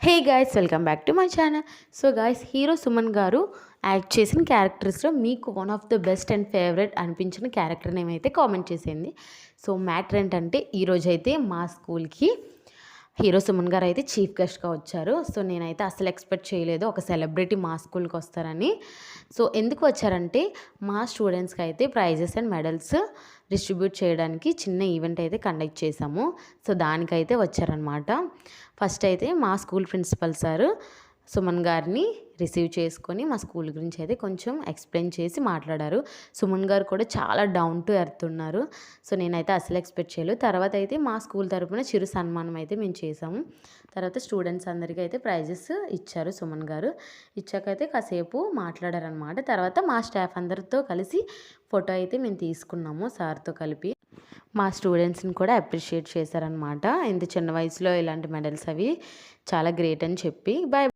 Hey guys, welcome back to my channel. So guys, hero Suman గారు act చేసిన క్యారెక్టర్స్లో మీకు one of the best and favourite అనిపించిన character name అయితే comment చేసేయండి. So matter ఏంటంటే, ఈరోజైతే మా స్కూల్కి హీరో సుమన్ గారు అయితే చీఫ్ గెస్ట్గా వచ్చారు. సో నేనైతే అసలు ఎక్స్పెక్ట్ చేయలేదు ఒక సెలబ్రిటీ మా స్కూల్కి వస్తారని. సో ఎందుకు వచ్చారంటే, మా స్టూడెంట్స్కి అయితే ప్రైజెస్ అండ్ మెడల్స్ డిస్ట్రిబ్యూట్ చేయడానికి చిన్న ఈవెంట్ అయితే కండక్ట్ చేశాము. సో దానికైతే వచ్చారనమాట. ఫస్ట్ అయితే మా స్కూల్ ప్రిన్సిపల్ సార్ సుమన్ గారిని రిసీవ్ చేసుకొని మా స్కూల్ గురించి అయితే కొంచెం ఎక్స్ప్లెయిన్ చేసి మాట్లాడారు. సుమన్ గారు కూడా చాలా డౌన్ టు ఎర్త్ ఉన్నారు. సో నేనైతే అసలు ఎక్స్పెక్ట్ చేయలేదు. తర్వాత అయితే మా స్కూల్ తరపున చిరు సన్మానం అయితే మేము చేసాము. తర్వాత స్టూడెంట్స్ అందరికీ అయితే ప్రైజెస్ ఇచ్చారు సుమన్ గారు. ఇచ్చాకైతే కాసేపు మాట్లాడారనమాట. తర్వాత మా స్టాఫ్ అందరితో కలిసి ఫోటో అయితే మేము తీసుకున్నాము సార్తో కలిపి. మా స్టూడెంట్స్ని కూడా అప్రిషియేట్ చేశారనమాట. ఇంత చిన్న వయసులో ఇలాంటి మెడల్స్ అవి చాలా గ్రేట్ అని చెప్పి. బాయ్.